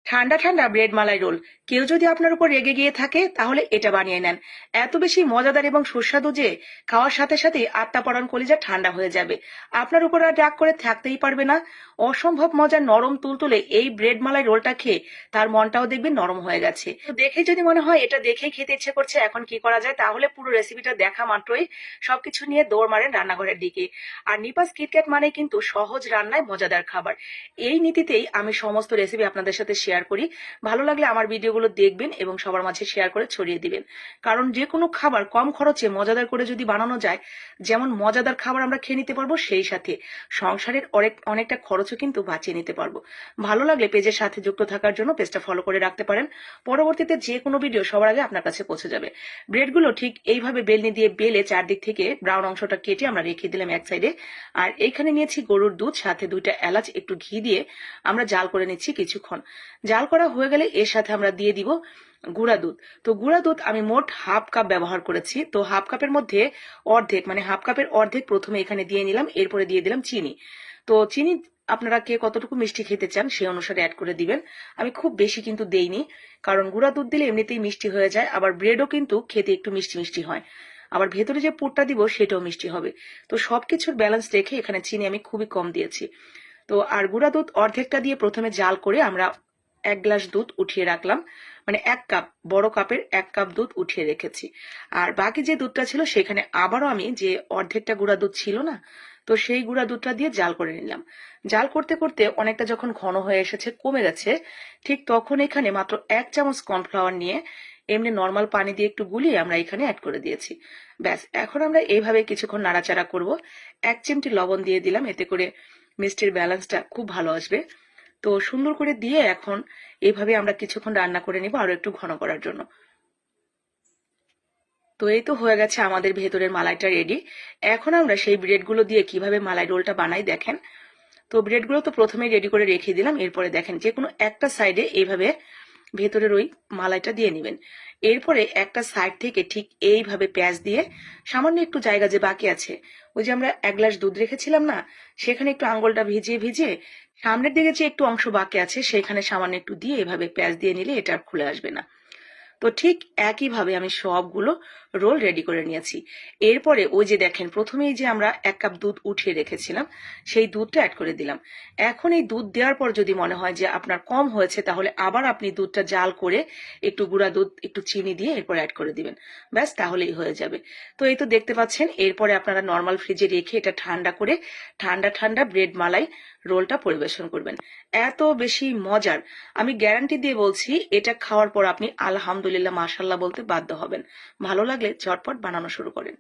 ঠান্ডা ঠান্ডা ব্রেড মালাই রোল কেউ যদি আপনার উপর রেগে গিয়ে থাকে তাহলে এটা বানিয়ে নেন। এত বেশি মজাদার এবং সুস্বাদু যে খাওয়ার সাথে সাথে আত্মা পরাণ কলিজা ঠান্ডা হয়ে যাবে। আপনার উপর আর রাগ করে থাকতেই পারবে না। অসম্ভব মজার নরম তুলতুলে এই ব্রেড মালাই রোলটা খেয়ে তার মনটাও দেখবেন নরম হয়ে গেছে। তো দেখে যদি মনে হয় এটা দেখেই খেতে ইচ্ছে করছে, এখন কি করা যায়, তাহলে পুরো রেসিপিটা দেখা মাত্রই সবকিছু নিয়ে দৌড় মারেন রান্নাঘরের দিকে। আর নিপাস কিটক্যাট মানে কিন্তু সহজ রান্নায় মজাদার খাবার। এই নীতিতেই আমি সমস্ত রেসিপি আপনাদের সাথে শেয়ার করি। ভালো লাগলে আমার ভিডিওগুলো দেখবেন এবং সবার মাঝে শেয়ার করে ছড়িয়ে দিবেন। কারণ যে কোনো খাবার কম খরচে মজাদার করে যদি বানানো যায়, যেমন মজাদার খাবার আমরা খেয়ে নিতে পারবো, সেই সাথে সংসারের অনেকটা খরচও কিন্তু বাঁচিয়ে নিতে পারবো। ভালো লাগলে পেজের সাথে যুক্ত থাকার জন্য পেজটা ফলো করে রাখতে পারেন। পরবর্তীতে যে কোনো ভিডিও সবার আগে আপনার কাছে পৌঁছে যাবে। ব্রেডগুলো ঠিক এইভাবে বেলনি দিয়ে বেলে চারদিক থেকে ব্রাউন অংশটা কেটে আমরা রেখে দিলাম এক সাইডে। আর এইখানে নিয়েছি গরুর দুধ, সাথে 2টা এলাচ, একটু ঘি দিয়ে আমরা জাল করে নিচ্ছি কিছুক্ষণ। জাল করা হয়ে গেলে এর সাথে আমরা দিয়ে দিব গুঁড়া দুধ। তো গুঁড়া দুধ আমি মোট হাফ কাপ ব্যবহার করেছি। তো হাফ কাপের মধ্যে অর্ধেক, মানে হাফ কাপের অর্ধেক প্রথমে এখানে দিয়ে নিলাম, এরপরে দিয়ে দিলাম চিনি। তো চিনি আপনারা কে কতটুকু মিষ্টি খেতে চান সেই অনুসারে অ্যাড করে দিবেন। আমি খুব বেশি কিন্তু দেইনি, কারণ গুঁড়া দুধ দিলে এমনিতেই মিষ্টি হয়ে যায়, আবার ব্রেডও কিন্তু খেতে একটু মিষ্টি মিষ্টি হয়, আবার ভেতরে যে পুরটা দিব সেটাও মিষ্টি হবে। তো সবকিছুর ব্যালেন্স রেখে এখানে চিনি আমি খুবই কম দিয়েছি। তো আর গুঁড়া দুধ অর্ধেকটা দিয়ে প্রথমে জাল করে আমরা 1 গ্লাস দুধ উঠিয়ে রাখলাম, মানে 1 কাপ, বড় কাপের 1 কাপ দুধ উঠিয়ে রেখেছি। আর বাকি যে দুধটা ছিল সেখানে আবারও আমি যে অর্ধেকটা গুঁড়া দুধ ছিল না, তো সেই গুঁড়া দুধটা দিয়ে জাল করে নিলাম। জাল করতে করতে অনেকটা যখন ঘন হয়ে এসেছে, কমে গেছে, ঠিক তখন এখানে মাত্র 1 চামচ কর্নফ্লাওয়ার নিয়ে এমনি নর্মাল পানি দিয়ে একটু গুলিয়ে আমরা এখানে অ্যাড করে দিয়েছি। ব্যাস, এখন আমরা এইভাবে কিছুক্ষণ নাড়াচাড়া করব। 1 চিমটি লবণ দিয়ে দিলাম, এতে করে মিষ্টির ব্যালেন্সটা খুব ভালো আসবে। তো সুন্দর করে দিয়ে এখন এইভাবে আমরা কিছুক্ষণ রান্না করে নিব আরো একটু ঘন করার জন্য। তো এই তো হয়ে গেছে আমাদের ভেতরের মালাইটা রেডি। এখন আমরা সেই ব্রেডগুলো দিয়ে কিভাবে মালাই রোলটা বানাই দেখেন। তো ব্রেডগুলো তো প্রথমেই রেডি করে রেখে দিলাম, এরপরে দেখেন যে কোনো একটা সাইডে এইভাবে ভেতরের ওই মালাইটা দিয়ে নেবেন। এরপরে একটা সাইড থেকে ঠিক এইভাবে পেঁয়াজ দিয়ে সামান্য একটু জায়গা যে বাকি আছে, ওই যে আমরা 1 গ্লাস দুধ রেখেছিলাম না, সেখানে একটু আঙ্গুলটা ভিজিয়ে ভিজিয়ে সামনের দিকে যে একটু অংশ বাকি আছে সেখানে সামান্য একটু দিয়ে এভাবে পেঁয়াজ দিয়ে নিলে এটা আর খুলে আসবে না। তো ঠিক একইভাবে আমি সবগুলো রোল রেডি করে নিয়েছি। এরপরে ওই যে দেখেন প্রথমেই যে আমরা 1 কাপ দুধ উঠিয়ে রেখেছিলাম, সেই দুধটা অ্যাড করে দিলাম। এখন এই দুধ দেওয়ার পর যদি মনে হয় যে আপনার কম হয়েছে, তাহলে আবার আপনি দুধটা জাল করে একটু গুঁড়া দুধ, একটু চিনি দিয়ে এরপর অ্যাড করে দিবেন। ব্যাস, তাহলেই হয়ে যাবে। তো এই তো দেখতে পাচ্ছেন, এরপরে আপনারা নর্মাল ফ্রিজে রেখে এটা ঠান্ডা করে ঠান্ডা ঠান্ডা ব্রেড মালাই রোলটা পরিবেশন করবেন। এত বেশি মজার, আমি গ্যারান্টি দিয়ে বলছি, এটা খাওয়ার পর আপনি আলহামদুলিল্লাহ মাশাল্লাহ বলতে বাধ্য হবেন। ভালো লাগলে ঝটপট বানানো শুরু করেন।